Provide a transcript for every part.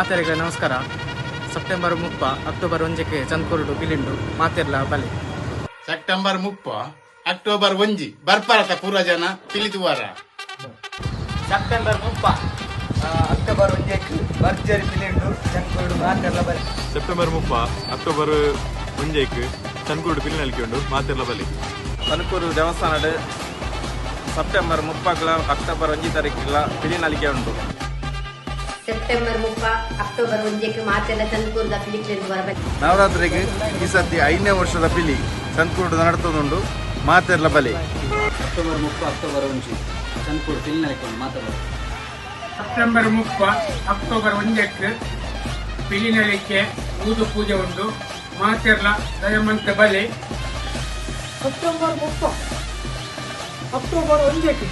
ಮಾತೆರೆಗಳ ನಮಸ್ಕಾರ. September 30 October 1ಕ್ಕೆ ಚಂದ್ಕೂರುಡು ಪಿಲಿಂಡು ಮಾತೆರ್ಲ ಬಲೆ. ಸೆಪ್ಟೆಂಬರ್ 30 ಅಕ್ಟೋಬರ್ 1 ಬರ್ಪರತ ಪೂರ ಜನ ಪಿಲಿತುವಾರ. ಸೆಪ್ಟೆಂಬರ್ 30 ಅಕ್ಟೋಬರ್ 1ಕ್ಕೆ ಭರ್ಜರಿ ಪಿಲಿಂಡು ಚಂದ್ಕೂರುಡು ಮಾತೆರ್ಲ ಬಲೆ. ಸೆಪ್ಟೆಂಬರ್ 30 ಅಕ್ಟೋಬರ್ 1ಕ್ಕೆ ಚಂದ್ಕೂರುಡು ಪಿಲಿ ನಲ್ಕೊಂಡು ಮಾತೆರ್ಲ ಬಲೆ. ತನಕೂರು ದೇವಸ್ಥಾನಡ್ ಸೆಪ್ಟೆಂಬರ್ 30 ಅಕ್ಟೋಬರ್ 1 ತಾರೀಕಿಲ್ಲ ಪಿಲಿ ನಲಿಕೆ ಉಂಟು. ಸೆಪ್ಟೆಂಬರ್ 30 ಅಕ್ಟೋಬರ್ 1ಕ್ಕೆ ಮಾತೆಲ್ಲ ಚಂದ್ಕೂರುದ ಪಿಲಿಕ್ಲೆಂದು ಬರಬೇಕು. ನವರಾತ್ರಿಗೆ ಈ ಸತಿ 5ನೇ ವರ್ಷದ ಪಿಲಿ ಚಂದ್ಕೂರುಡು ನಡತದುಂಡು ಮಾತೆರ್ಲ ಬಲೆ. ಅಕ್ಟೋಬರ್ 30 ಅಕ್ಟೋಬರ್ 1 ಚಂದ್ಕೂರು ಪಿಲಿ ನಲಿಕೊಂಡು ಮಾತಾಡೋದು. ಸೆಪ್ಟೆಂಬರ್ 30 ಅಕ್ಟೋಬರ್ 1ಕ್ಕೆ ಪಿಲಿ ನಲಿಕೆ ಊದು ಪೂಜೆ ಉಂಟು ಮಾತೆರ್ಲ ದಯಮಂತ ಬಲೆ. ಸೆಪ್ಟೆಂಬರ್ 30 ಅಕ್ಟೋಬರ್ 1ಕ್ಕೆ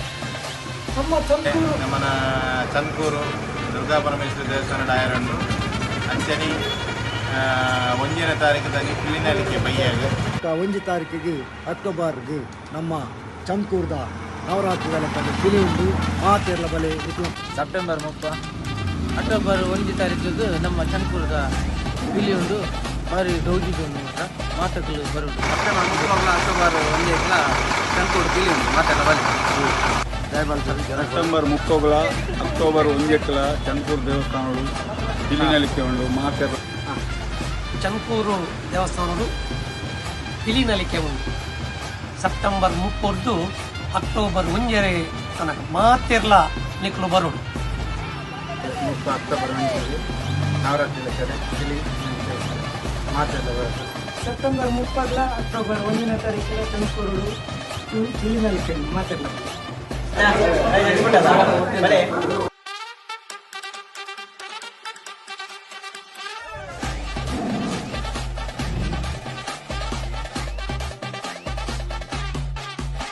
ನಮ್ಮನ ಚಂದ್ಕೂರು ದುರ್ಗಾ ಪರಮೇಶ್ವರಿ ದೇವಸ್ಥಾನ ಡಾಯರಂಡು ಅಂಚನೆ 1ನೇ ತಾರೀಕದಾಗಿ ಪಿಲಿ ನಲಿಕೆ ಬೈಯಾಗ 1 ತಾರೀಕಿಗೆ ಅಕ್ಟೋಬರ್ಗೆ ನಮ್ಮ ಚಂದ್ಕೂರ್ದ ನವರಾತ್ರಿಗಳ ಪಿಲಿ ಉಂಟು ಮಾತೆರ್ಲ ಬಲೆ. ಸೆಪ್ಟೆಂಬರ್ 30 ಅಕ್ಟೋಬರ್ 1 ತಾರೀಕಿಗೆ ನಮ್ಮ ಚಂದ್ಕೂರುದ ಪಿಲಿ ಉಂಟು ಬಾರಿ ಗೌಜಿದು ಮಾತಗಳು ಬರುವುದು. ಸೆಪ್ಟೆಂಬರ್ 30 ಅಕ್ಟೋಬರ್ 1 ಚಂದ್ಕೂರು ಪಿಲಿ ಉಂಟು ಮಾತೆರ್ಲ ಬಲೆ. ಸೆಪ್ಟೆಂಬರ್ 30 ಅಕ್ಟೋಬರ್ 1 ಚಂದ್ಕೂರು ದೇವಸ್ಥಾನಗಳು ಪಿಲಿ ನಲಿಕೆ ಉಂಟು ಮಾತೆರ್ಲ. ಚಂದ್ಕೂರು ದೇವಸ್ಥಾನಗಳು ಪಿಲಿ ನಲಿಕೆ ಉಂಟು ಸೆಪ್ಟೆಂಬರ್ 30 ಅಕ್ಟೋಬರ್ 1 ತನಕ ಮಾತೆರ್ಲ ನಿಕ್ಲು ಬರುವುದು. 30 ಅಕ್ಟೋಬರ್ 1 ನವರಾತ್ರಿ ಪಿಲಿ ಮಾತೆರ್ಲ ಬರುತ್ತೆ. ಸೆಪ್ಟೆಂಬರ್ 30 ಅಕ್ಟೋಬರ್ 1ನೇ ತಾರೀಕಿಗೆ ಚಂದ್ಕೂರು ಪಿಲಿ ನಲಿಕೆ ಮಾತೆರ್ಲ ಬಲೆ.